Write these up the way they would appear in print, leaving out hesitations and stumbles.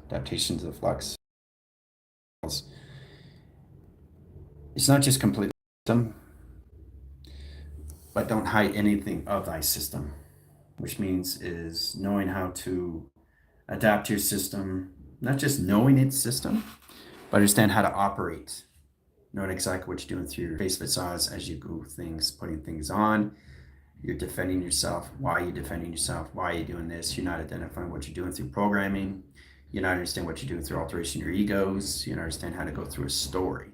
adaptations of the flux. It's not just completely system, but don't hide anything of thy system, which means is knowing how to adapt your system, not just knowing its system, but understand how to operate, knowing exactly what you're doing through your face facades as you go things, putting things on. You're defending yourself. Why are you defending yourself? Why are you doing this? You're not identifying what you're doing through programming. You're not understanding what you're doing through alteration of your egos. You don't understand how to go through a story,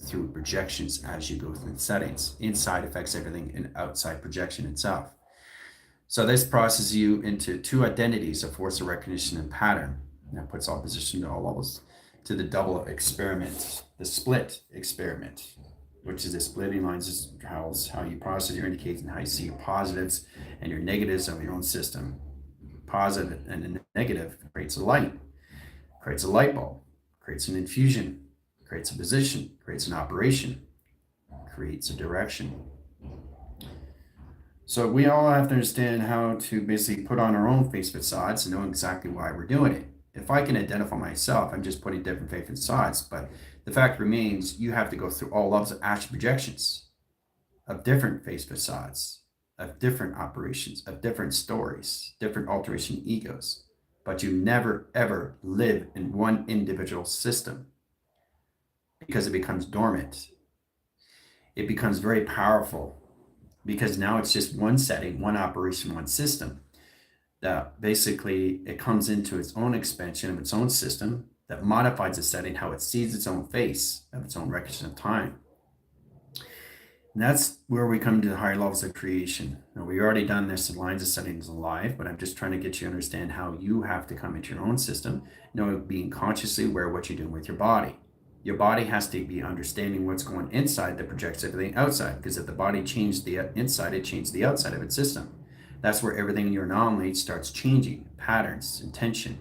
through projections as you go through the settings. Inside affects everything, and outside projection itself. So this processes you into two identities of force of recognition and pattern. And that puts opposition to all levels to the double experiment, the split experiment, which is the splitting lines is how you process your indicators and how you see your positives and your negatives of your own system. Positive and a negative creates a light, creates a light bulb, creates an infusion, creates a position, creates an operation, creates a direction. So we all have to understand how to basically put on our own face facades and know exactly why we're doing it. If I can identify myself, I'm just putting different face facades, but the fact remains you have to go through all levels of astral projections of different face facades, of different operations, of different stories, different alteration egos, but you never ever live in one individual system because it becomes dormant. It becomes very powerful because now it's just one setting, one operation, one system that basically it comes into its own expansion of its own system that modifies the setting, how it sees its own face of its own recognition of time. And that's where we come to the higher levels of creation. Now, we've already done this in lines of settings alive, but I'm just trying to get you to understand how you have to come into your own system, being consciously aware of what you're doing with your body. Your body has to be understanding what's going inside that projects everything outside, because if the body changed the inside, it changed the outside of its system. That's where everything in your anomaly starts changing, patterns, intention,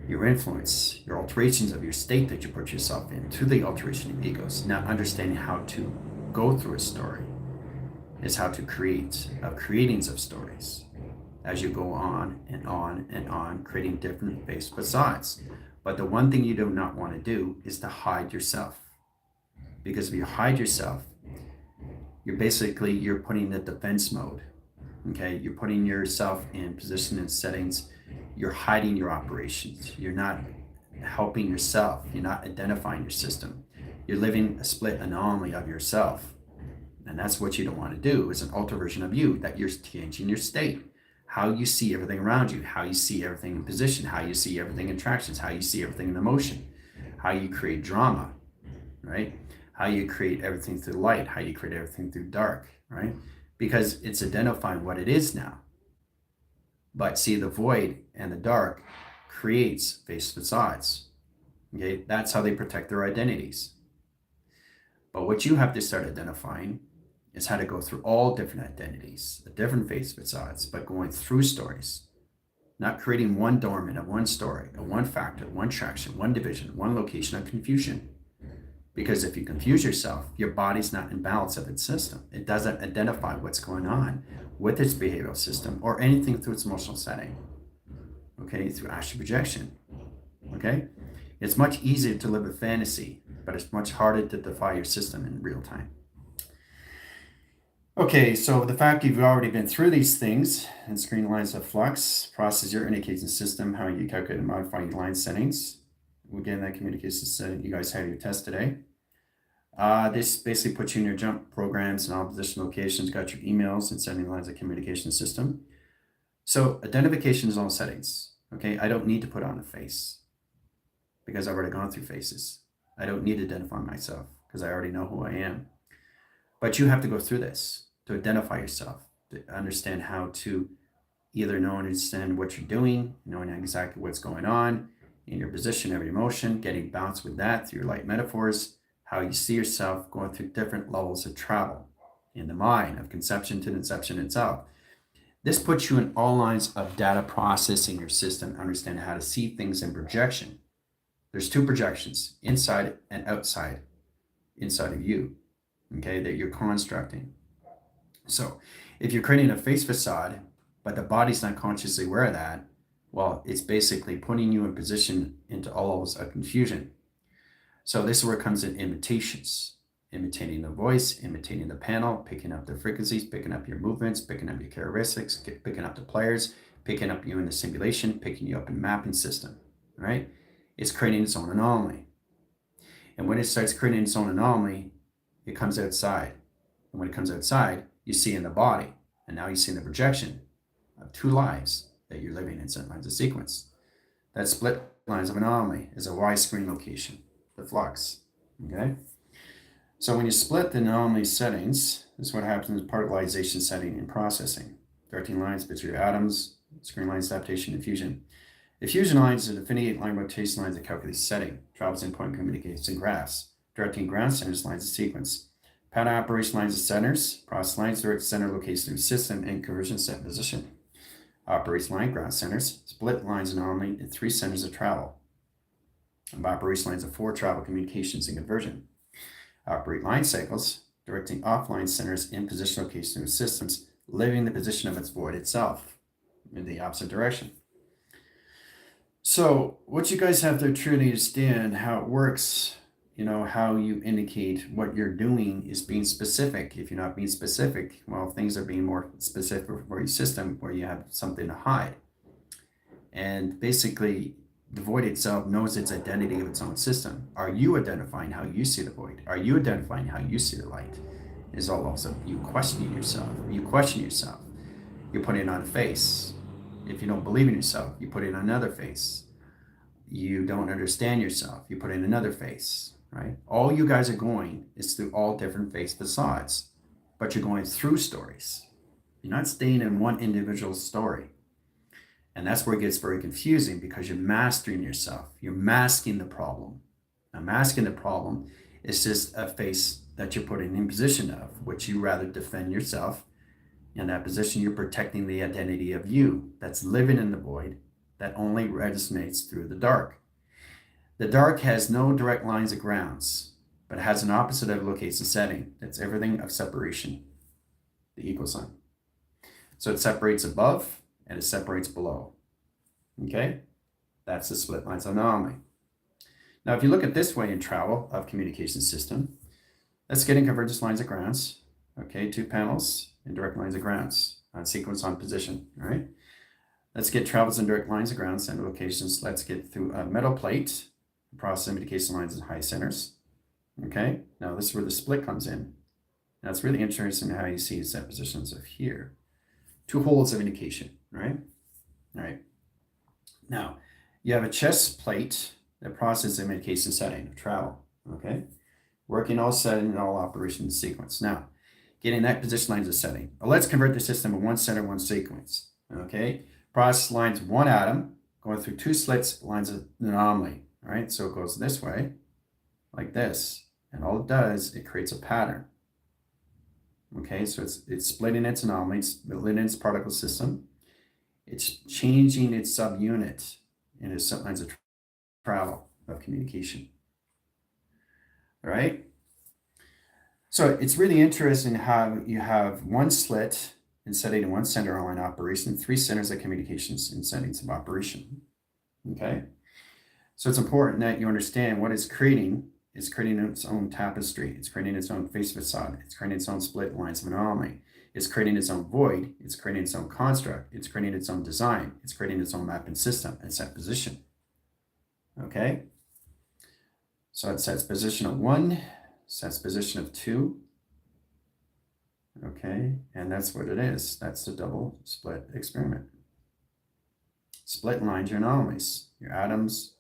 your influence, your alterations of your state that you put yourself in to the alteration of egos. Not understanding how to go through a story is how to create creatings of stories as you go on and on and on, creating different face facades. But the one thing you do not want to do is to hide yourself, because if you hide yourself, you're putting the defense mode. Okay, you're putting yourself in position and settings. You're hiding your operations. You're not helping yourself. You're not identifying your system. You're living a split anomaly of yourself. And that's what you don't want to do, is an alter version of you, that you're changing your state, how you see everything around you, how you see everything in position, how you see everything in tractions, how you see everything in emotion, how you create drama, right? How you create everything through light, how you create everything through dark, right? Because it's identifying what it is now. But see, the void and the dark creates face facades. Okay, that's how they protect their identities. But what you have to start identifying is how to go through all different identities, the different face facades, but going through stories, not creating one dormant of one story, a one factor, one traction, one division, one location of confusion. Because if you confuse yourself, your body's not in balance of its system. It doesn't identify what's going on with its behavioral system or anything through its emotional setting, okay, through astral projection, okay? It's much easier to live a fantasy, but it's much harder to defy your system in real time. Okay, so the fact you've already been through these things and screen lines of flux, process your indication system, how you calculate and modify your line settings. Again, that communication setting, you guys had your test today. This basically puts you in your jump programs and opposition locations, got your emails and sending lines of communication system. So identification is all settings, okay? I don't need to put on a face because I've already gone through faces. I don't need to identify myself because I already know who I am. But you have to go through this to identify yourself, to understand how to either know and understand what you're doing, knowing exactly what's going on in your position, every emotion, getting bounced with that through your light metaphors, how you see yourself going through different levels of travel in the mind, of conception to inception itself. This puts you in all lines of data processing your system, understand how to see things in projection. There's two projections, inside and outside, inside of you, okay, that you're constructing. So if you're creating a face facade, but the body's not consciously aware of that, Well, it's basically putting you in position into all levels of confusion. So this is where it comes in imitations. Imitating the voice, imitating the panel, picking up the frequencies, picking up your movements, picking up your characteristics, picking up the players, picking up you in the simulation, picking you up in the mapping system, right? It's creating its own anomaly. And when it starts creating its own anomaly, it comes outside. And when it comes outside, you see in the body. And now you see in the projection of two lives that you're living in certain lines of sequence. That split lines of anomaly is a Y screen location, the flux, okay? So when you split the anomaly settings, this is what happens in particleization setting and processing. 13 lines between your atoms, screen lines, adaptation, and fusion. The fusion lines are the affinity line rotation lines that calculate setting, travels in point communicates in graphs. Directing ground centers lines of sequence. Pattern operation lines of centers, process lines direct center location of system and conversion set position. Operation line ground centers, split lines anomaly in 3 centers of travel. Of operation lines of 4 travel communications and conversion. Operate line cycles, directing offline centers in position location of systems, leaving the position of its void itself in the opposite direction. So what you guys have to truly understand how it works, how you indicate what you're doing is being specific. If you're not being specific, well, things are being more specific for your system where you have something to hide. And basically, the void itself knows its identity of its own system. Are you identifying how you see the void? Are you identifying how you see the light? Is all also you questioning yourself. You question yourself. You put it on a face. If you don't believe in yourself, you put it on another face. You don't understand yourself, you put in another face, right? All you guys are going is through all different face facades, but you're going through stories. You're not staying in one individual story. And that's where it gets very confusing because you're mastering yourself. You're masking the problem. Now, masking the problem is just a face that you're putting in position of, which you rather defend yourself. In that position, you're protecting the identity of you that's living in the void that only resonates through the dark. The dark has no direct lines of grounds, but it has an opposite of location setting. That's everything of separation, the equal sign. So it separates above and it separates below. Okay? That's the split lines anomaly. Now, if you look at this way in travel of communication system, let's get in convergence lines of grounds. Okay, 2 panels and direct lines of grounds on sequence on position. All right. Let's get travels and direct lines of grounds and locations. Let's get through a metal plate, process indication lines and high centers. Okay. Now this is where the split comes in. Now it's really interesting how you see set positions of here. 2 holes of indication, right? All right. Now you have a chest plate that processes indication setting of travel. Okay. Working all setting and all operations sequence. Now, getting that position lines of setting. Well, let's convert the system of 1 center, 1 sequence. Okay. Process lines 1 atom going through 2 slits, lines of anomaly. All right. So it goes this way, like this. And all it does, it creates a pattern. Okay. So it's splitting its anomaly, it's splitting its particle system. It's changing its subunit in its lines of travel of communication. All right. So it's really interesting how you have 1 slit in setting in 1 center online operation, 3 centers of communications in settings of operation. Okay. So it's important that you understand what it's creating. It's creating its own tapestry. It's creating its own face facade. It's creating its own split lines of anomaly. It's creating its own void. It's creating its own construct. It's creating its own design. It's creating its own mapping system and set position. Okay. So it sets position of 1, sets position of 2. Okay, and that's what it is. That's the double split experiment. Split lines your anomalies, your atoms,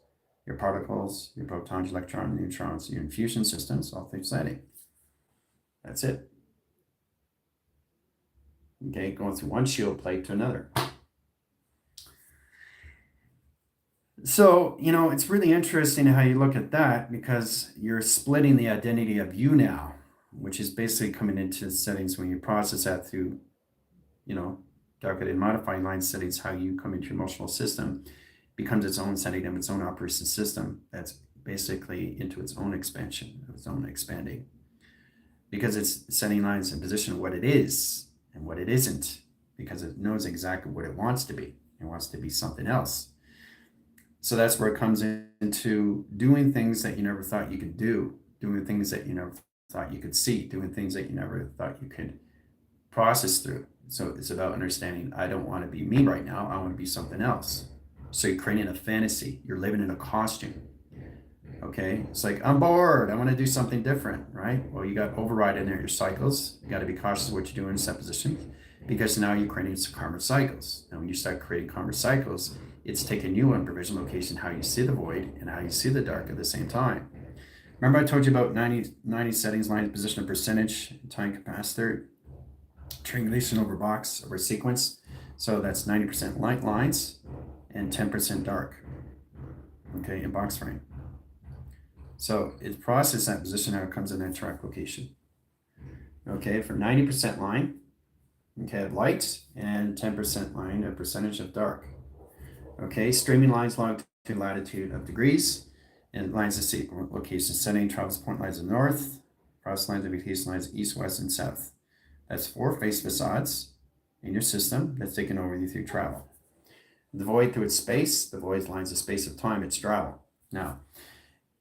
your particles, your protons, electrons, neutrons, your infusion systems, all through setting. That's it. Okay, going through 1 shield plate to another. So, it's really interesting how you look at that because you're splitting the identity of you now, which is basically coming into settings when you process that through, targeted modifying line settings, how you come into your emotional system becomes its own setting of its own operation system that's basically into its own expansion, its own expanding. Because it's setting lines in position of what it is and what it isn't, because it knows exactly what it wants to be. It wants to be something else. So that's where it comes into doing things that you never thought you could do, doing things that you never thought you could see, doing things that you never thought you could process through. So it's about understanding, I don't want to be me right now. I want to be something else. So you're creating a fantasy. You're living in a costume. Okay. It's like, I'm bored. I want to do something different, right? Well, you got override in there your cycles. You got to be cautious of what you do in set position, because now you're creating some karma cycles. And when you start creating karma cycles, it's taking you on provision location, how you see the void and how you see the dark at the same time. Remember I told you about 90 settings, line, position, percentage, time capacitor, triangulation over box over sequence. So that's 90% light lines and 10% dark, okay, in box frame. So it processes that position, how it comes in that track location. Okay, for 90% line, okay, light, and 10% line, a percentage of dark. Okay, streaming lines longitude, latitude of degrees, and lines of sequence location setting, travels point lines of north, cross lines of vacation lines east, west, and south. That's 4 face facades in your system that's taken over you through travel. The void through its space, the void lines the space of time, it's travel. Now,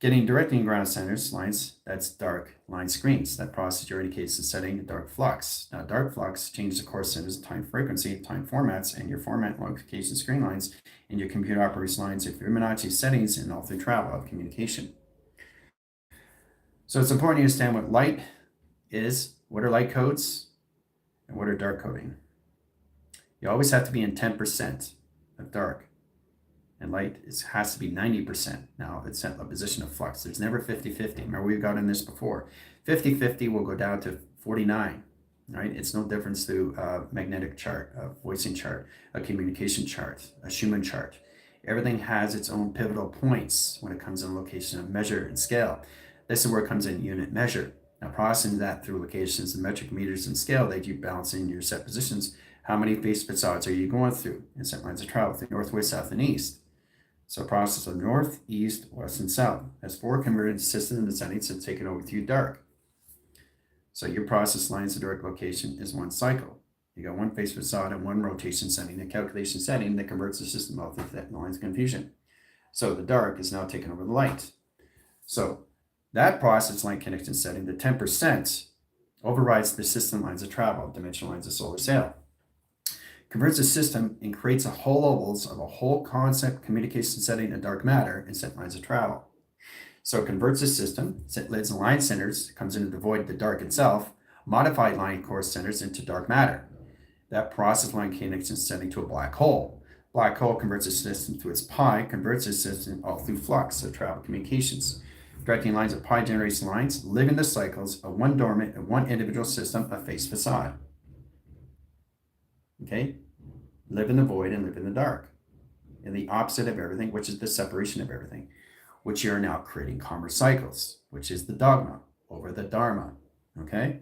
getting directly in ground centers lines, that's dark line screens. That procedure indicates the setting of dark flux. Now, dark flux changes the core centers, time frequency, time formats, and your format location screen lines, and your computer operates lines of Fibonacci settings and all through travel of communication. So it's important to understand what light is, what are light codes, and what are dark coding. You always have to be in 10% of dark. And light has to be 90%. Now, it's at a position of flux. There's never 50-50. Remember, we've gotten this before. 50-50 will go down to 49, right? It's no difference to a magnetic chart, a voicing chart, a communication chart, a Schumann chart. Everything has its own pivotal points when it comes in location of measure and scale. This is where it comes in unit measure. Now, processing that through locations and metric meters and scale, that you balance in your set positions. How many face facades are you going through in set lines of travel through north, west, south, and east? So process of north, east, west, and south. That's 4 converted systems and settings that take it over through dark. So your process lines of direct location is 1 cycle. You got 1 face facade and 1 rotation setting, a calculation setting that converts the system out of that lines of confusion. So the dark is now taking over the light. So that process line connection setting, the 10%, overrides the system lines of travel, dimensional lines of solar sail. Converts the system and creates a whole levels of a whole concept communication setting in dark matter and set lines of travel. So it converts the system, set lids and line centers, comes into the void, the dark itself, modified line core centers into dark matter. That process line connection setting to a black hole. Black hole converts the system to its pi, converts the system all through flux of travel communications. Directing lines of pi generation lines live in the cycles of 1 dormant and 1 individual system of face facade. Okay? Live in the void and live in the dark. And the opposite of everything, which is the separation of everything, which you are now creating karma cycles, which is the dogma over the dharma. Okay?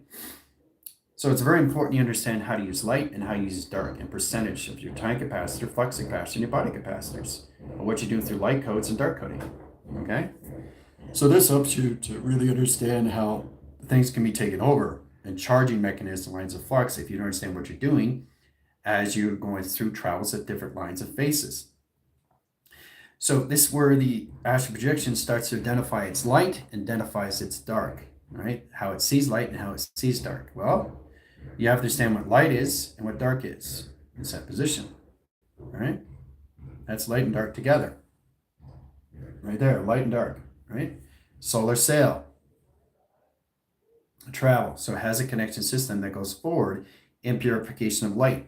So it's very important you understand how to use light and how you use dark and percentage of your time capacitor, flux capacitor, and your body capacitors, and what you do through light codes and dark coding. Okay? So this helps you to really understand how things can be taken over and charging mechanisms, lines of flux, if you don't understand what you're doing as you're going through travels at different lines of faces. So this is where the astral projection starts to identify its light, identifies its dark, right? How it sees light and how it sees dark. Well, you have to understand what light is and what dark is in that position, right? That's light and dark together. Right there, light and dark, right? Solar sail, travel. So it has a connection system that goes forward in purification of light.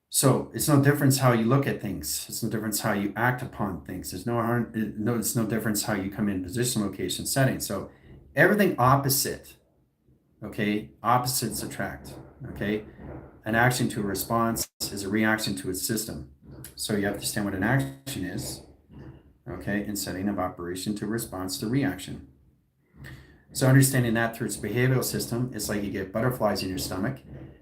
So it's no difference how you look at things. It's no difference how you act upon things. It's no difference how you come in position, location, setting. So everything opposite, okay, opposites attract, okay? An action to a response is a reaction to its system. So you have to understand what an action is, okay, in setting of operation to response to reaction. So understanding that through its behavioral system, it's like you get butterflies in your stomach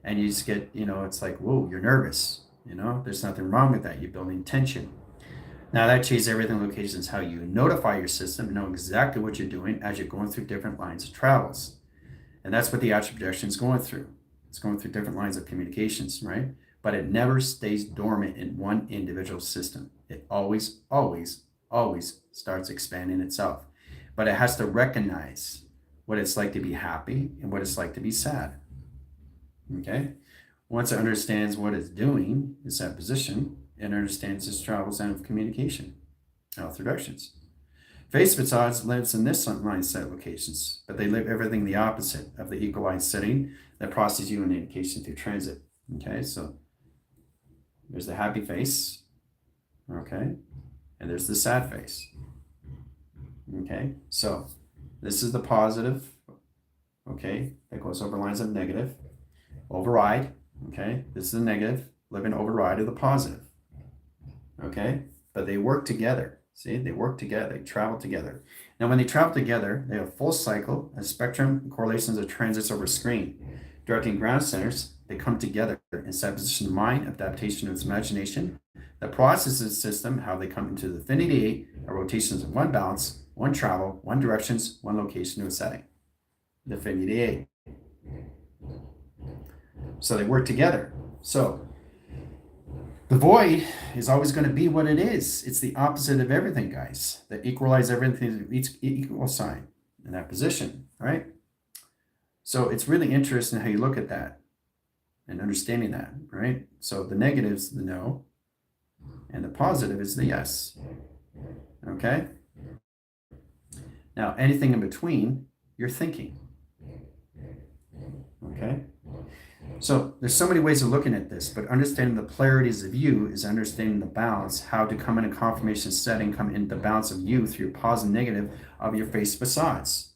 and you just get, it's like, whoa, you're nervous. There's nothing wrong with that. You're building tension. Now that changes everything. Locations, how you notify your system and know exactly what you're doing as you're going through different lines of travels. And that's what the astral projection is going through. It's going through different lines of communications, right? but it never stays dormant in one individual system. It always, always, always starts expanding itself. But it has to recognize what it's like to be happy and what it's like to be sad. Okay? Once it understands what it's doing, its that position, it understands its travels and communication, health directions. Face facades lives in this line set locations, but they live everything the opposite of the equalized setting that processes you in indication through transit. Okay, so there's the happy face, okay, and there's the sad face. Okay, so this is the positive, okay, that goes over lines of negative. Override, okay, this is the negative, live an override of the positive. Okay, but they work together. See, they work together, they travel together. Now, when they travel together, they have a full cycle, a spectrum, and correlations of transits over screen. Directing ground centers, they come together in set position of mind, adaptation of its imagination, the processes system, how they come into the affinity 8, are rotations of one balance, one travel, one directions, one location to a setting. The affinity 8. So they work together. So the void is always going to be what it is. It's the opposite of everything, guys. That equalize everything to each equal sign in that position, right? So it's really interesting how you look at that and understanding that, right? So the negative is the no, and the positive is the yes. Okay? Now, anything in between, you're thinking. Okay? So there's so many ways of looking at this, but understanding the polarities of you is understanding the balance, how to come in a confirmation setting, come into the balance of you through your positive and negative of your face facades.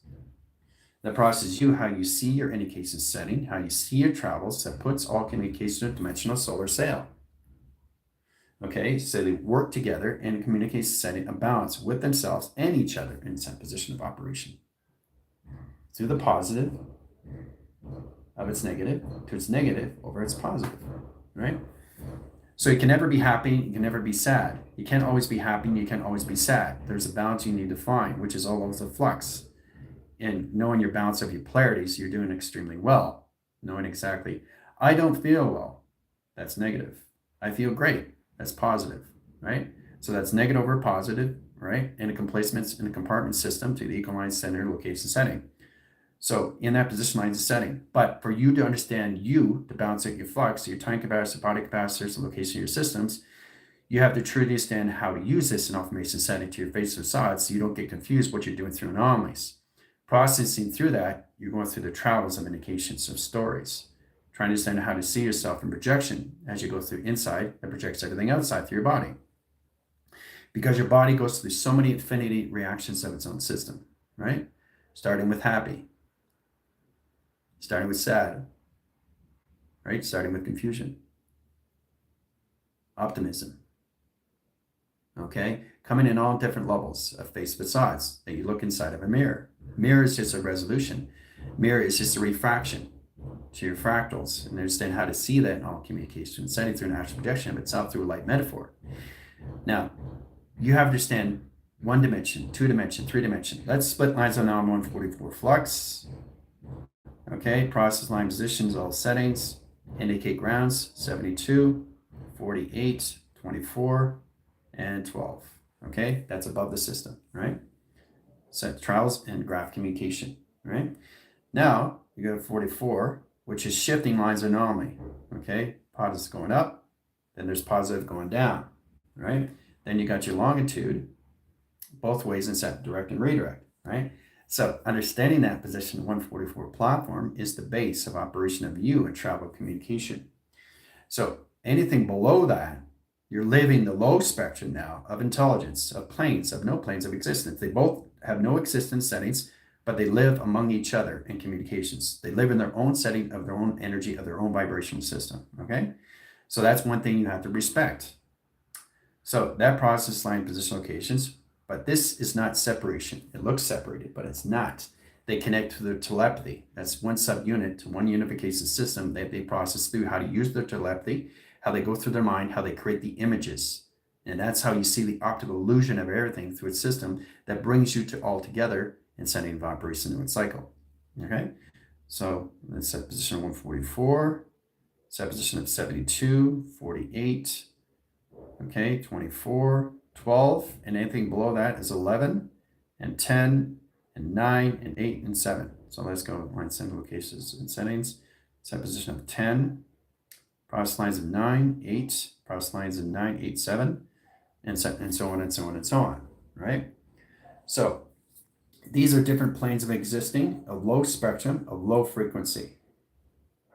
That processes you how you see your indication setting, how you see your travels, that puts all communication in a dimensional solar sail. Okay, so they work together in a communication setting of balance with themselves and each other in some position of operation. Through the positive of its negative to its negative over its positive, right? So you can never be happy, you can never be sad. You can't always be happy, and you can't always be sad. There's a balance you need to find, which is always a flux. And knowing your balance of your polarities, you're doing extremely well. Knowing exactly, I don't feel well, that's negative. I feel great, that's positive, right? So that's negative over positive, right? In a compartment system to the equalized center location setting. So in that position lines of setting, but for you to understand you to balance out your flux, your time capacity, body capacitors, the location of your systems, you have to truly understand how to use this in information setting to your face facade so you don't get confused what you're doing through anomalies. Processing through that, you're going through the travels of indications of stories, trying to understand how to see yourself in projection as you go through inside that projects everything outside through your body. Because your body goes through so many affinity reactions of its own system, right? Starting with happy. Starting with sad, right? Starting with confusion, optimism, okay? Coming in all different levels of face facades that you look inside of a mirror. Mirror is just a resolution. Mirror is just a refraction to your fractals, and understand how to see that in all communication, setting through an astral projection of itself through a light metaphor. Now, you have to understand 1 dimension, 2 dimension, 3 dimension. Let's split lines on now 144 flux. Okay, process line positions, all settings, indicate grounds, 72, 48, 24, and 12. Okay, that's above the system, right? Set trials and graph communication, right? Now, you go to 44, which is shifting lines of anomaly. Okay, positive going up, then there's positive going down, right? Then you got your longitude, both ways in set direct and redirect, right? So understanding that position 144 platform is the base of operation of you and travel communication. So anything below that, you're living the low spectrum now of intelligence, of planes, of no planes of existence. They both have no existence settings, but they live among each other in communications. They live in their own setting of their own energy, of their own vibrational system, okay? So that's one thing you have to respect. So that process line position locations, but this is not separation. It looks separated, but it's not. They connect to their telepathy. That's one subunit to one unification system that they process through how to use their telepathy, how they go through their mind, how they create the images. And that's how you see the optical illusion of everything through its system that brings you to all together in setting of operation in its cycle. Okay? So let's set position 144. set position of 72, 48, okay, 24, 12, and anything below that is 11, and 10, and 9, and 8, and 7. So let's go line send locations and settings. Set position of 10, process lines of 9, 8, process lines of 9, 8, 7, and so on and so on and so on, right? So these are different planes of existing, of low spectrum, of low frequency,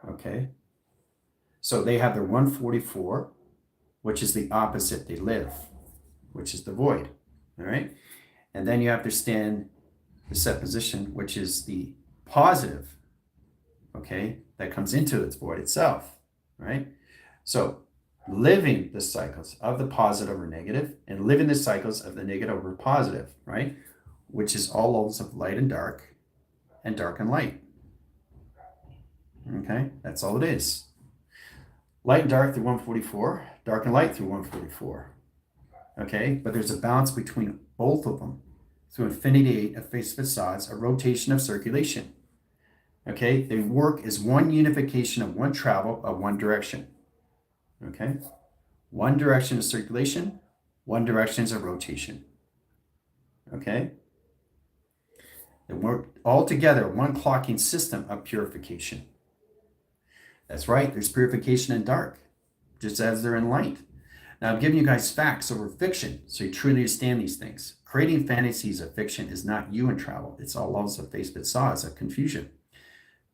okay? So they have their 144, which is the opposite, they live, which is the void, all right? And then you have to stand the set position, which is the positive, okay, that comes into its void itself, right? So living the cycles of the positive or negative, and living the cycles of the negative over positive, right? Which is all levels of light and dark and light. Okay, that's all it is. Light and dark through 144, dark and light through 144. Okay, but there's a balance between both of them through infinity of phase facades, a rotation of circulation. Okay, they work as one unification of one travel of one direction. Okay, one direction is circulation, one direction is a rotation. Okay, they work all together, one clocking system of purification. That's right, there's purification in dark, just as there in light. Now, I'm giving you guys facts over fiction, so you truly understand these things. Creating fantasies of fiction is not you in travel. It's all levels of phase facades of confusion.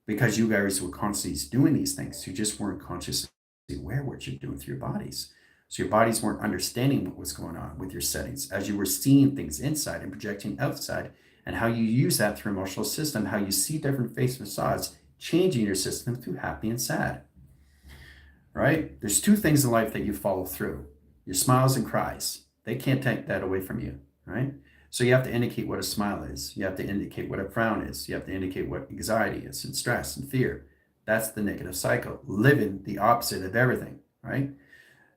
Because you guys were constantly doing these things, you just weren't consciously aware what you're doing with your bodies. So your bodies weren't understanding what was going on with your settings as you were seeing things inside and projecting outside, and how you use that through emotional system, how you see different phase facades changing your system through happy and sad. Right? There's two things in life that you follow through: your smiles and cries. They can't take that away from you, right? So you have to indicate what a smile is. You have to indicate what a frown is. You have to indicate what anxiety is, and stress and fear. That's the negative cycle, living the opposite of everything, right?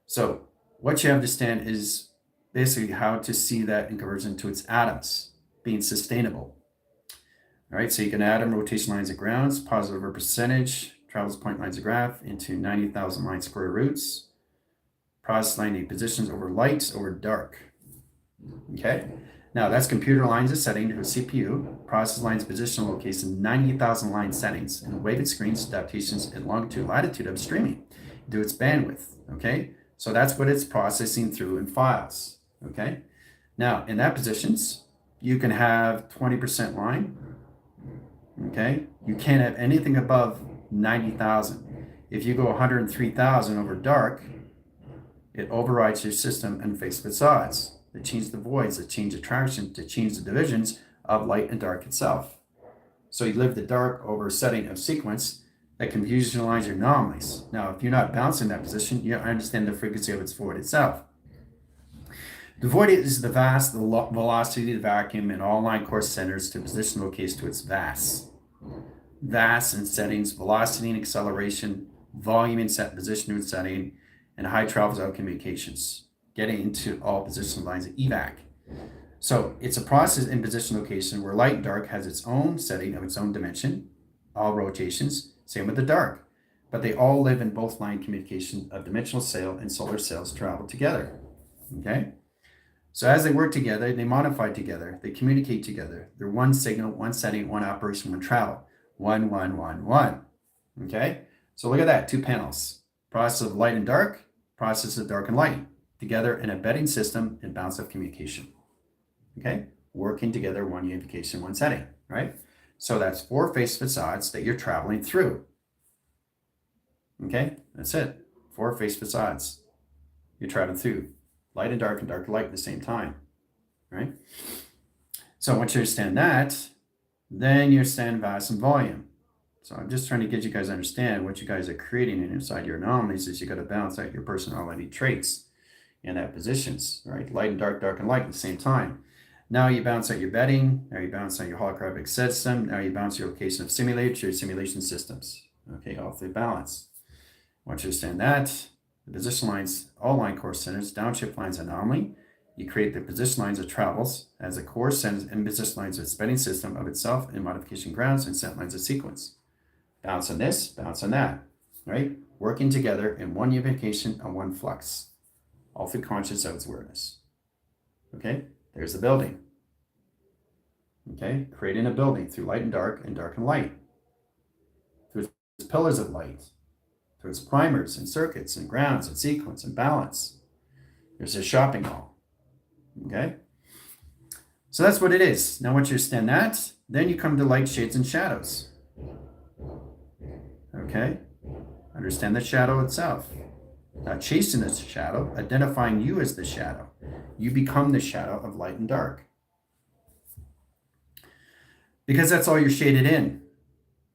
So what you have to understand is basically how to see that in conversion to its atoms being sustainable. All right, so you can atom rotation lines of grounds, positive over percentage, travels point lines of graph into 90,000 line square roots, process line positions over light over dark. Okay, now that's computer lines of setting to a CPU, process lines position location 90,000 line settings, and weighted screens adaptations in longitude, latitude of streaming to its bandwidth. Okay, so that's what it's processing through in files. Okay, now in that positions, you can have 20% line. Okay, you can't have anything above 90,000. If you go 103,000 over dark, it overrides your system and phase facades. They change the voids, they change attraction, to change the divisions of light and dark itself. So you live the dark over a setting of sequence that can visualize your anomalies. Now, if you're not balancing that position, you understand the frequency of its void itself. The void is the vast, the velocity of the vacuum in all line course centers to position locates to its vast. Vast in settings, velocity and acceleration, volume and set position and setting, and high travels out communications, getting into all position lines of evac. So it's a process in position location where light and dark has its own setting of its own dimension, all rotations, same with the dark, but they all live in both line communication of dimensional sail and solar sails travel together. Okay? So as they work together, they modify together, they communicate together. They're one signal, one setting, one operation, one travel. 1, 1, 1, 1. Okay? So look at that, two panels. Process of light and dark, process of dark and light. Together in a embedding system and balance of communication. Okay? Working together, one unification, one setting, right? So that's 4 phase facades that you're traveling through. Okay? That's it. 4 phase facades you're traveling through. Light and dark light at the same time, right? So once you understand that, then you understand vast and volume. So I'm just trying to get you guys to understand what you guys are creating inside your anomalies is you got to balance out your personality traits in that positions, right? Light and dark and light at the same time. Now you balance out your bedding, now you balance out your holographic system, now you balance your location of simulator to your simulation systems. Okay, all three balance. Once you understand that, the position lines, all line course centers, downshift lines anomaly. You create the position lines of travels as a course centers and position lines of spreading system of itself and modification grounds and set lines of sequence. Bounce on this, bounce on that, right? working together in one unification and one flux, all through conscious awareness. Okay, there's the building. Okay, creating a building through light and dark and light, through its pillars of light, through its primers and circuits and grounds and sequence and balance. There's a shopping mall. Okay, so that's what it is. Now, once you understand that, then you come to light, shades, and shadows. Okay, understand the shadow itself. Not chasing the shadow, identifying you as the shadow. You become the shadow of light and dark. Because that's all you're shaded in,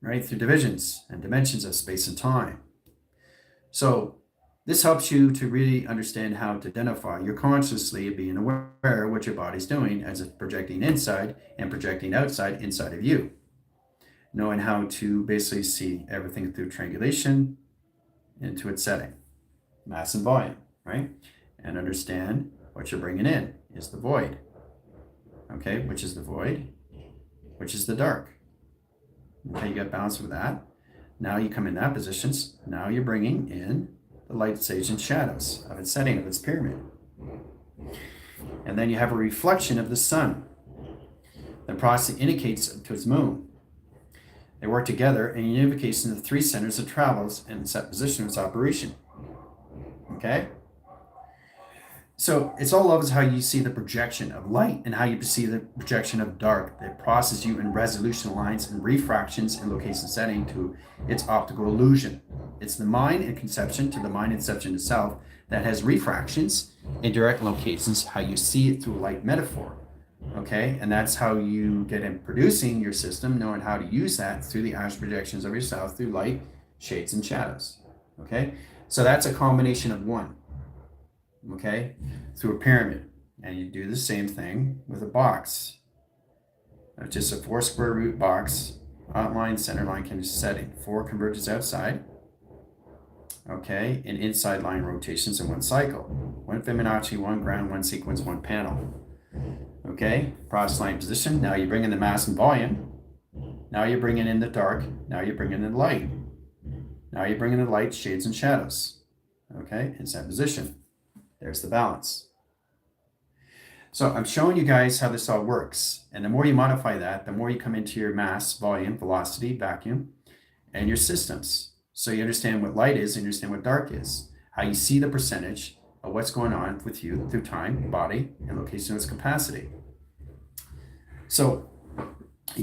right? Through divisions and dimensions of space and time. So this helps you to really understand how to identify. You're consciously being aware of what your body's doing as it's projecting inside and projecting outside inside of you. Knowing how to basically see everything through triangulation into its setting, mass and volume, right? And understand what you're bringing in is the void. Okay, which is the void? Which is the dark. Okay, you got balance with that. Now you come in that positions. Now you're bringing in the light, shades, and shadows of its setting, of its pyramid. And then you have a reflection of the sun. The process indicates to its moon. They work together in unification of the three centers of travels and set position of its operation. Okay? So it's all of how you see the projection of light and how you see the projection of dark that processes you in resolution lines and refractions and location setting to its optical illusion. It's the mind and conception to the mind inception itself that has refractions in direct locations, how you see it through light metaphor. Okay, and that's how you get in producing your system, knowing how to use that through the astral projections of yourself through light, shades, and shadows. Okay, so that's a combination of one. Okay, through a pyramid, and you do the same thing with a box. Just a 4 square root box, outline, center line setting, 4 converges outside. Okay, and inside line rotations in one cycle, 1 Fibonacci, 1 ground, 1 sequence, 1 panel. Okay, process line position. Now you bring in the mass and volume. Now you're bringing in the dark. Now you're bringing in the light. Now you're bringing in the light, shades, and shadows. Okay, in that position. There's the balance. So I'm showing you guys how this all works. And the more you modify that, the more you come into your mass, volume, velocity, vacuum, and your systems. So you understand what light is, and you understand what dark is. How you see the percentage of what's going on with you through time, body, and location of its capacity. So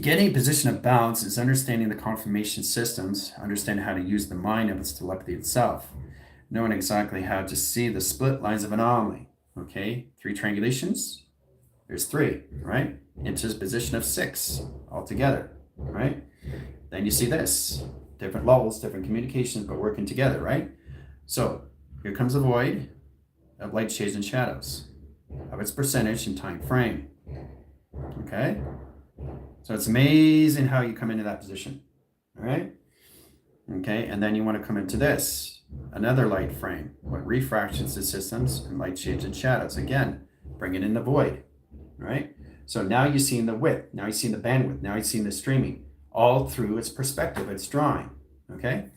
getting a position of balance is understanding the confirmation systems, understanding how to use the mind of its telepathy itself, knowing exactly how to see the split lines of anomaly. Okay, 3 triangulations, there's 3, right? Into this position of 6 altogether, right? Then you see this, different levels, different communications, but working together, right? So here comes the void of light, shades, and shadows of its percentage and time frame. Okay, so it's amazing how you come into that position. All right, okay, and then you want to come into this, another light frame, what refractions the systems and light, shades, and shadows. Again, bringing in the void. Right, so now you're seeing the width, now you're seeing the bandwidth, now you're seeing the streaming, all through its perspective, its drawing. Okay,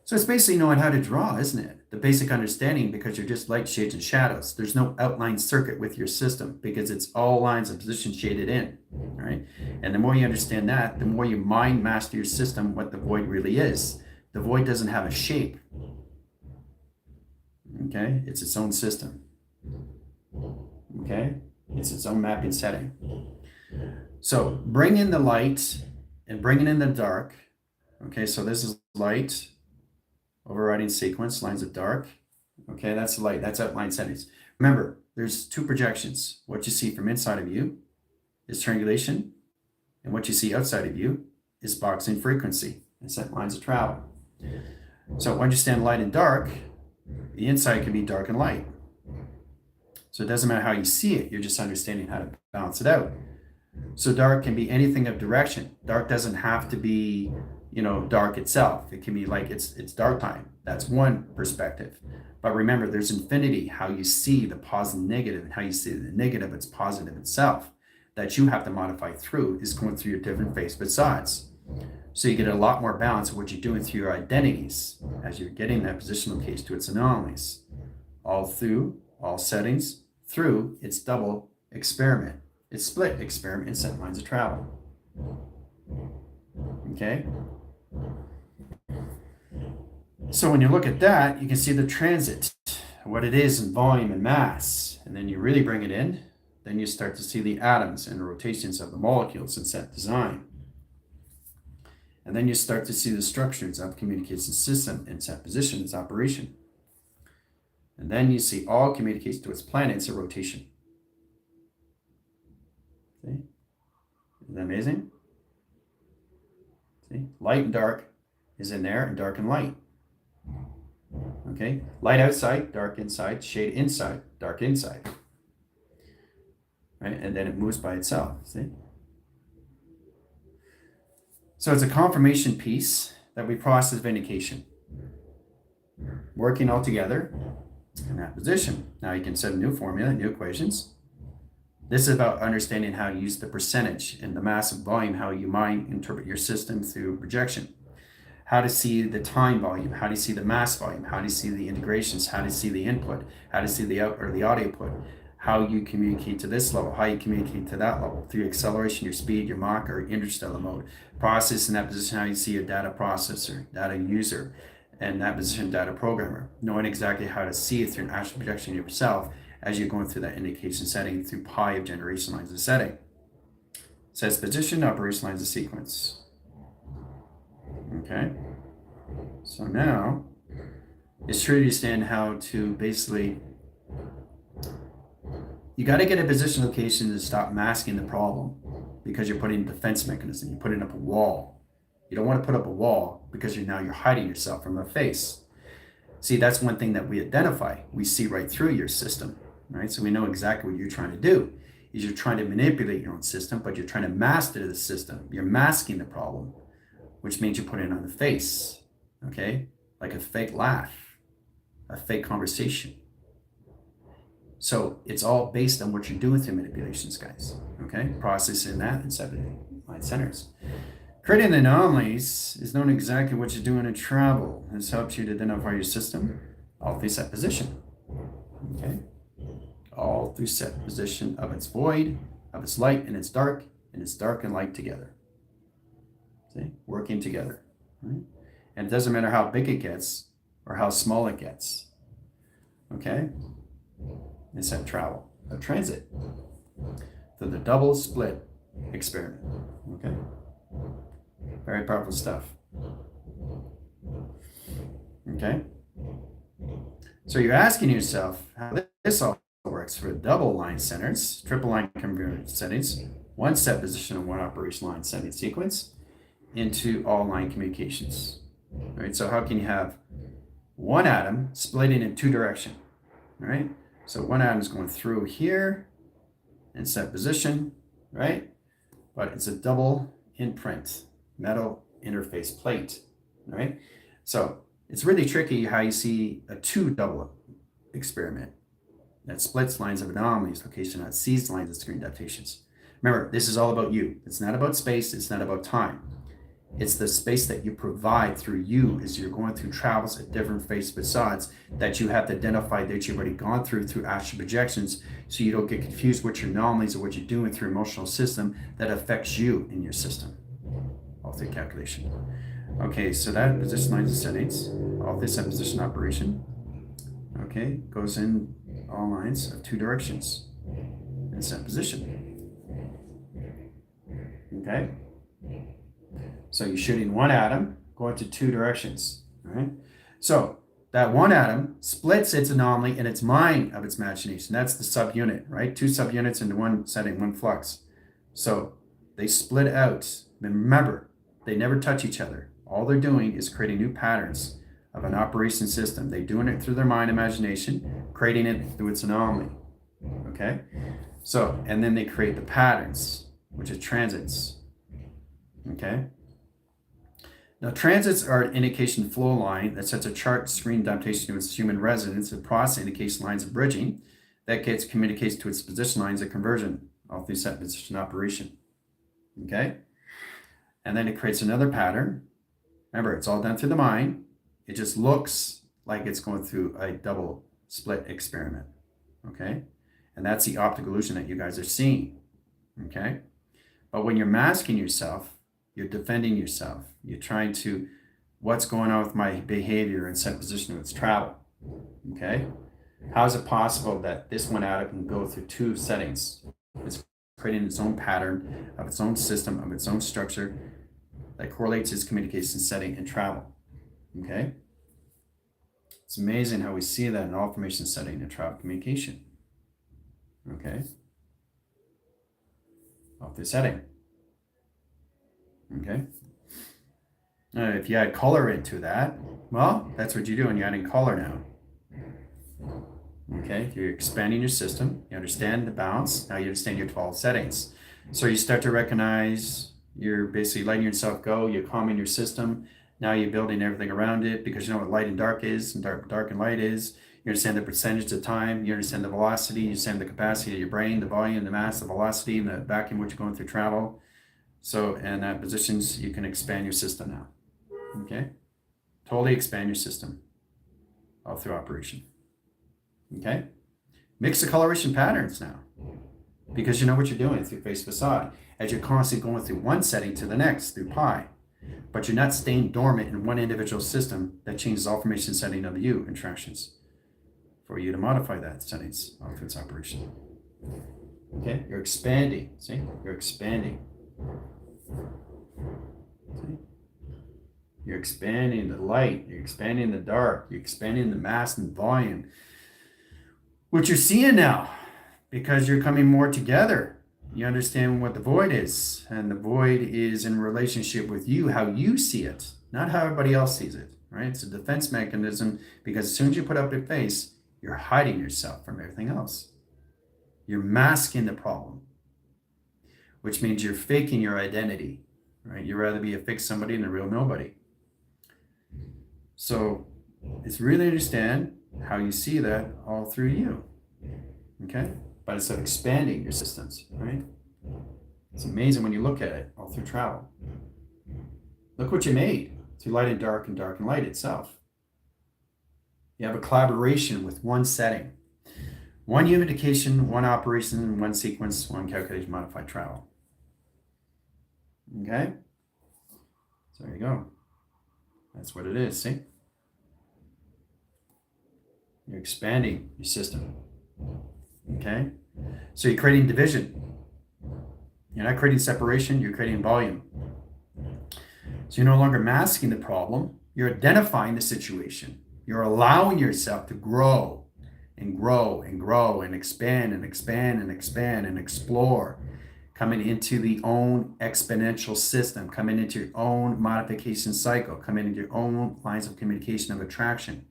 so it's basically knowing how to draw, isn't it? The basic understanding, because you're just light, shades, and shadows. There's no outline circuit with your system because it's all lines of position shaded in, right? And the more you understand that, the more you mind master your system, what the void really is. The void doesn't have a shape. Okay, it's its own system. Okay, it's its own mapping setting. So bring in the light and bring it in the dark. Okay, so this is light. Overriding sequence, lines of dark. Okay, that's light, that's outline settings. Remember, there's 2 projections. What you see from inside of you is triangulation, and what you see outside of you is boxing frequency and set lines of travel. So understand light and dark, the inside can be dark and light. So it doesn't matter how you see it, you're just understanding how to balance it out. So dark can be anything of direction. Dark doesn't have to be dark itself. It can be like it's dark time. That's one perspective. But remember, there's infinity, how you see the positive and negative, and how you see the negative, it's positive itself, that you have to modify through is going through your different facets. So you get a lot more balance of what you're doing through your identities as you're getting that position location to its anomalies, all through, all settings, through its double experiment, its split experiment, and set lines of travel. Okay? So when you look at that, you can see the transit, what it is in volume and mass. And then you really bring it in, then you start to see the atoms and the rotations of the molecules in set design. And then you start to see the structures of communication system in set position, its operation. And then you see all communicates to its planets in rotation. See? Isn't that amazing? See? Light and dark is in there, and dark and light. Okay? Light outside, dark inside, shade inside, dark inside. Right? And then it moves by itself. See? So it's a confirmation piece that we process vindication. Working all together in that position. Now you can set a new formula, new equations. This is about understanding how to use the percentage and the mass and volume, how you might interpret your system through projection. How to see the time volume, how do you see the mass volume, how do you see the integrations, how do you see the input, how do you see the out or the audio output, how you communicate to this level, how you communicate to that level, through acceleration, your speed, your Mach or interstellar mode. Process in that position, how you see your data processor, data user, and that position data programmer, knowing exactly how to see it through an astral projection of yourself as you're going through that indication setting through pi of generation lines of setting. Says position, operation lines of sequence. Okay, so now it's true to understand how to basically, you got to get a position location to stop masking the problem because you're putting a defense mechanism, you're putting up a wall. You don't want to put up a wall because you're hiding yourself from a face. See, that's one thing that we identify. We see right through your system, right? So we know exactly what you're trying to do. Is you're trying to manipulate your own system, but you're trying to master the system. You're masking the problem, which means you put it on the face, okay? Like a fake laugh, a fake conversation. So it's all based on what you're doing through manipulations, guys, okay? Processing that in 7 line centers. Creating anomalies is knowing exactly what you're doing in travel. This helps you to identify your system all through set position, okay? All through set position of its void, of its light and its dark and light together. See? Working together, right? And it doesn't matter how big it gets or how small it gets, okay? It's that travel, a transit through the double split experiment, okay? Very powerful stuff, okay? So you're asking yourself how this all works for double line centers, triple line convergence settings, one set position and one operation line setting sequence into all line communications, right? So how can you have one atom splitting in two directions, right? So one atom is going through here in set position, right? But it's a double imprint, metal interface plate, right? So it's really tricky how you see a two double experiment that splits lines of anomalies, location that sees lines of screen adaptations. Remember, this is all about you. It's not about space. It's not about time. It's the space that you provide through you as you're going through travels at different phase facades that you have to identify that you've already gone through astral projections, so you don't get confused with your anomalies or what you're doing through your emotional system that affects you in your system. All through calculation. Okay, so that position lines of settings, all this position operation, okay, goes in all lines of two directions in set position. Okay. So you're shooting one atom going to two directions, right? So that one atom splits its anomaly in its mind of its imagination. That's the subunit, right? Two subunits into one setting, one flux. So they split out. And remember, they never touch each other. All they're doing is creating new patterns of an operation system. They're doing it through their mind imagination, creating it through its anomaly, okay? So, and then they create the patterns, which is transits, okay? Now, transits are an indication flow line that sets a chart screen adaptation to its human resonance and process indication lines of bridging that communicates to its position lines of conversion, all through set position operation. Okay? And then it creates another pattern. Remember, it's all done through the mind. It just looks like it's going through a double split experiment. Okay? And that's the optical illusion that you guys are seeing. Okay? But when you're masking yourself, you're defending yourself. You're trying to, what's going on with my behavior and set position of its travel? Okay? How is it possible that this one atom can go through two settings? It's creating its own pattern of its own system, of its own structure that correlates its communication setting and travel. Okay? It's amazing how we see that in all information setting and travel communication. Okay? Off the setting. Okay? If you add color into that, well, that's what you do when you're adding color now. Okay, you're expanding your system. You understand the balance. Now you understand your 12 settings. So you start to recognize you're basically letting yourself go. You're calming your system. Now you're building everything around it because you know what light and dark is, and dark and light is. You understand the percentage of time. You understand the velocity. You understand the capacity of your brain, the volume, the mass, the velocity, and the vacuum which you're going through travel. So, and that positions, you can expand your system now. Okay? Totally expand your system all through operation. Okay? Mix the coloration patterns now because you know what you're doing through face facade as you're constantly going through one setting to the next through pi. But you're not staying dormant in one individual system that changes all formation setting of you interactions for you to modify that settings of its operation. Okay? You're expanding. See? You're expanding. See? You're expanding the light. You're expanding the dark. You're expanding the mass and volume. What you're seeing now, because you're coming more together, you understand what the void is, and the void is in relationship with you, how you see it, not how everybody else sees it, right? It's a defense mechanism because as soon as you put up your face, you're hiding yourself from everything else. You're masking the problem, which means you're faking your identity, right? You'd rather be a fake somebody than a real nobody. So it's really understand how you see that all through you, okay? But instead of expanding your systems, right? It's amazing when you look at it all through travel. Look what you made through light and dark and light itself. You have a collaboration with one setting, one unification, one operation, one sequence, one calculation, modified travel. Okay? So there you go. That's what it is, see? You're expanding your system. Okay? So you're creating division. You're not creating separation, you're creating volume. So you're no longer masking the problem, you're identifying the situation. You're allowing yourself to grow and grow and grow and expand and expand and expand and explore, coming into the own exponential system, coming into your own modification cycle, coming into your own lines of communication of attraction.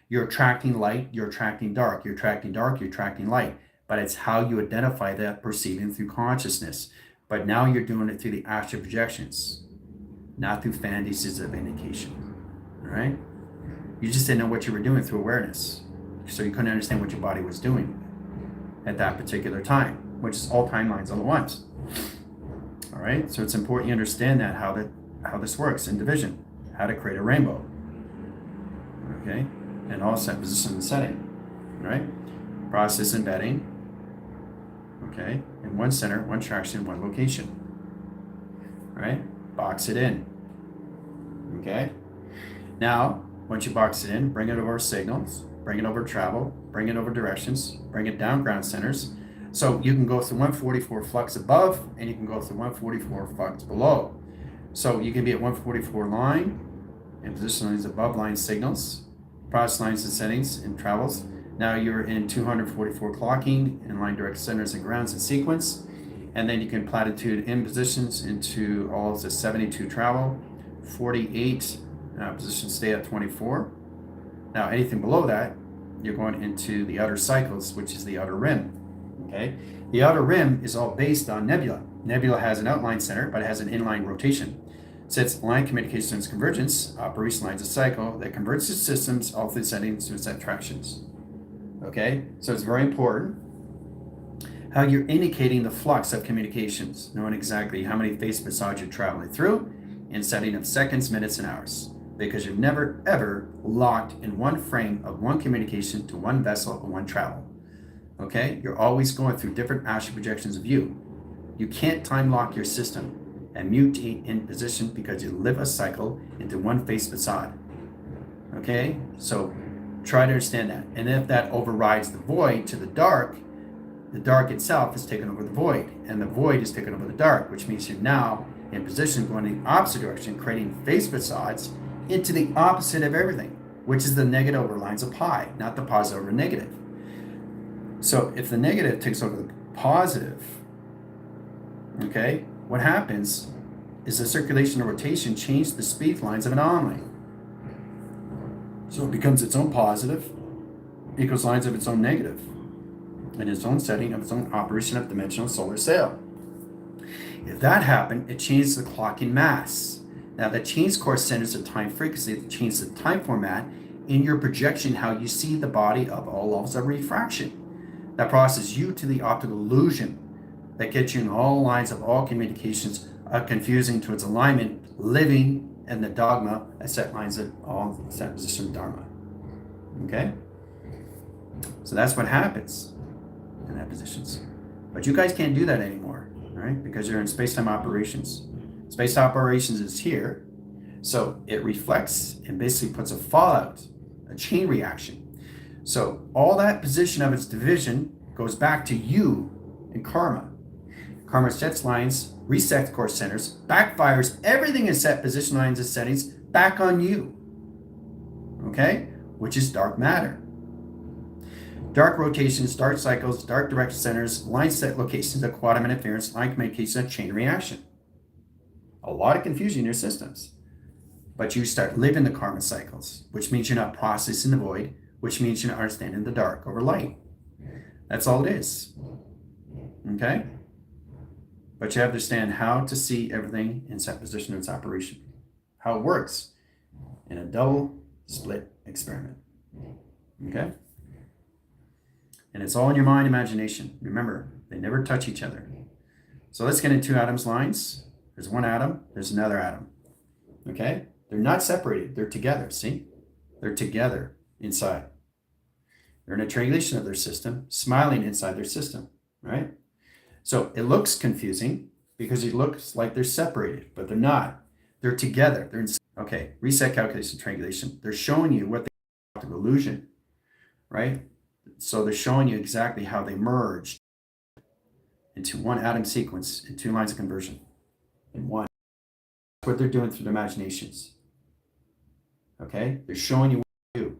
You're attracting light, you're attracting dark, you're attracting dark, you're attracting light. But it's how you identify that perceiving through consciousness. But now you're doing it through the astral projections, not through fantasies of indication. All right? You just didn't know what you were doing through awareness. So you couldn't understand what your body was doing at that particular time, which is all timelines all at once. All right? So it's important you understand that, how this works in division, how to create a rainbow. Okay? And all set position and setting, right? Process embedding, okay? In one center, one traction, one location, right? Box it in, okay? Now, once you box it in, bring it over signals, bring it over travel, bring it over directions, bring it down ground centers. So you can go through 144 flux above, and you can go through 144 flux below. So you can be at 144 line, and position lines above line signals, process lines and settings and travels. Now you're in 244 clocking and line direct centers and grounds in sequence. And then you can platitude in positions into all of the 72 travel, 48 positions stay at 24. Now anything below that, you're going into the outer cycles, which is the outer rim. Okay, the outer rim is all based on nebula. Nebula has an outline center, but it has an inline rotation. Sets line communications convergence, operation lines a cycle that converts its systems all through settings to its attractions. Okay, so it's very important how you're indicating the flux of communications, knowing exactly how many face facades you're traveling through, in setting of seconds, minutes, and hours, because you're never ever locked in one frame of one communication to one vessel and one travel. Okay? You're always going through different astral projections of you. You can't time lock your system and mutate in position because you live a cycle into one face facade. Okay? So try to understand that. And if that overrides the void to the dark itself is taken over the void, and the void is taken over the dark, which means you're now in position going in the opposite direction, creating face facades into the opposite of everything, which is the negative over lines of pi, not the positive over negative. So if the negative takes over the positive, okay, what happens is the circulation and rotation change the speed lines of an anomaly. So it becomes its own positive equals lines of its own negative in its own setting of its own operation of dimensional solar sail. If that happened, it changes the clocking mass. Now the change course centers the time frequency, it changes the time format in your projection, how you see the body of all levels of refraction. That processes you to the optical illusion that gets you in all lines of all communications, confusing to its alignment, living in the dogma as set lines of all set position dharma. Okay? So that's what happens in that positions. But you guys can't do that anymore, right? Because you're in space-time operations. Space operations is here, so it reflects and basically puts a fallout, a chain reaction. So all that position of its division goes back to you in karma. Karma sets lines, resets course centers, backfires everything in set position lines and settings back on you. Okay? Which is dark matter. Dark rotations, dark cycles, dark direction centers, line set locations of quantum interference, line communication, and chain reaction. A lot of confusion in your systems. But you start living the karma cycles, which means you're not processing the void, which means you're not understanding the dark over light. That's all it is. Okay? But you have to understand how to see everything in set position and its operation. How it works in a double split experiment. Okay? And it's all in your mind imagination. Remember, they never touch each other. So let's get into atoms lines. There's one atom, there's another atom. Okay? They're not separated, they're together, see? They're together inside. They're in a triangulation of their system, smiling inside their system, right? So it looks confusing because it looks like they're separated, but they're not. They're together. They're in, okay, reset calculation, triangulation. They're showing you what they optical illusion, right? So they're showing you exactly how they merge into one atom sequence in two lines of conversion in one. That's what they're doing through their imaginations. Okay? They're showing you what to do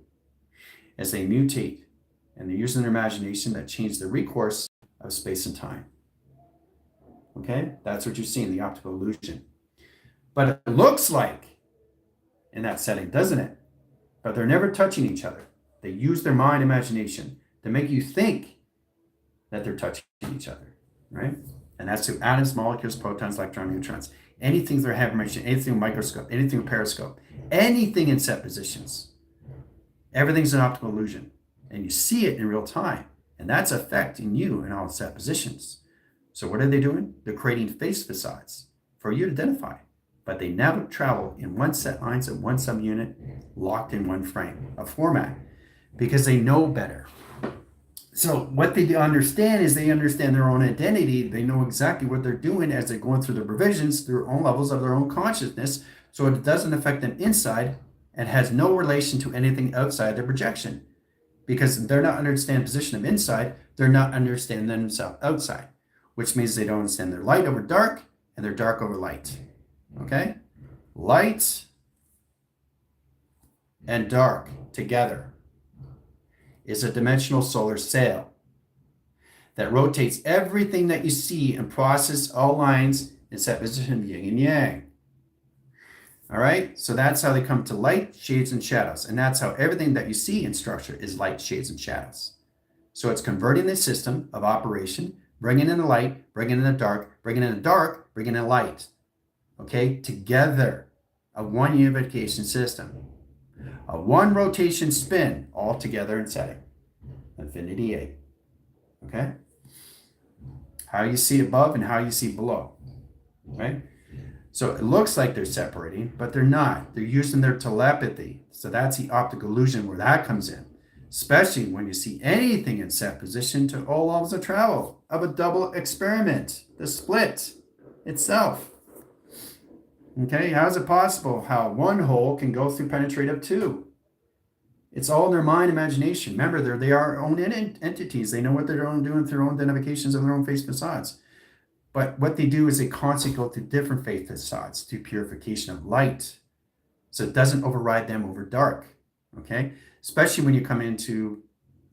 as they mutate, and they're using their imagination that change the recourse of space and time. Okay? That's what you're seeing, the optical illusion. But it looks like in that setting, doesn't it? But they're never touching each other. They use their mind imagination to make you think that they're touching each other, right? And that's through atoms, molecules, protons, electrons, neutrons. Anything through information, anything with microscope, anything with periscope, anything in set positions. Everything's an optical illusion. And you see it in real time. And that's affecting you in all set positions. So what are they doing? They're creating face facades for you to identify. But they never travel in one set lines of one subunit, locked in one frame, a format, because they know better. So what they understand is they understand their own identity. They know exactly what they're doing as they're going through the provisions, through their own levels of their own consciousness, so it doesn't affect them inside and has no relation to anything outside their projection. Because they're not understanding position of inside, they're not understanding themselves outside, which means they don't understand their light over dark and their dark over light. Okay? Light and dark together is a dimensional solar sail that rotates everything that you see and process all lines in set position yin and yang. All right? So that's how they come to light, shades, and shadows. And that's how everything that you see in structure is light, shades, and shadows. So it's converting the system of operation, bringing in the light, bringing in the dark, bringing in the dark, bringing in light. Okay? Together, a one unification system. A one rotation spin all together in setting. Infinity 8. Okay? How you see above and how you see below. Right? So it looks like they're separating, but they're not. They're using their telepathy. So that's the optical illusion where that comes in, especially when you see anything in set position to all levels of travel of a double experiment, the split itself. Okay, how is it possible how one hole can go through penetrative two? It's all in their mind imagination. Remember, they are own entities. They know what they're doing through their own identifications of their own face facades. But what they do is they constantly go through different face facades through purification of light. So it doesn't override them over dark. Okay, especially when you come into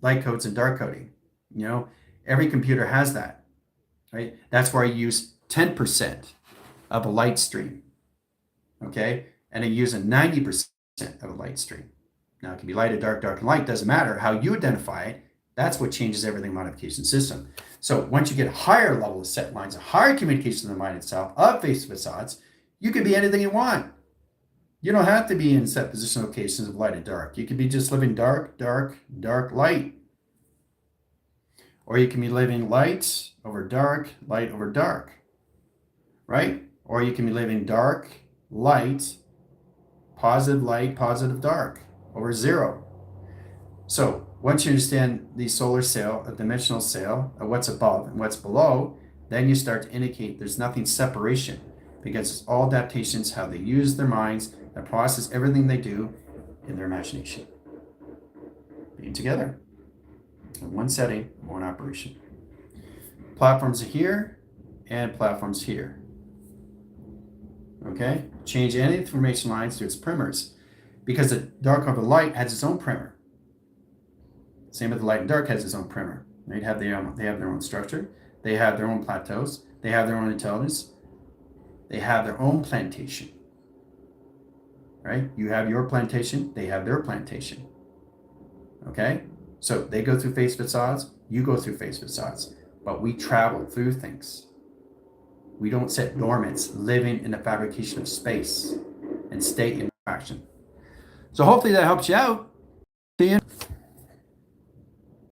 light codes and dark coding. You know, every computer has that, right? That's where I use 10% of a light stream. Okay, and I use a 90% of a light stream. Now it can be light, dark, dark, and light. Doesn't matter how you identify it. That's what changes everything modification system. So once you get a higher level of set lines, a higher communication in the mind itself of face facades, you can be anything you want. You don't have to be in set position locations of light and dark. You can be just living dark, dark, dark, light. Or you can be living light over dark, light over dark, right? Or you can be living dark, light, positive dark over zero. So once you understand the solar sail, a dimensional sail, of what's above and what's below, then you start to indicate there's nothing separation, because it's all adaptations, how they use their minds, and process everything they do in their imagination. Being together in one setting, one operation. Platforms are here and platforms here. Okay? Change any information lines to its primers, because the dark over light has its own primer. Same with the light and dark has its own primer. They have their own structure. They have their own plateaus. They have their own intelligence. They have their own plantation. Right? You have your plantation. They have their plantation. Okay? So they go through face facades. You go through face facades. But we travel through things. We don't sit dormant, living in the fabrication of space and stay in action. So hopefully that helps you out. See you.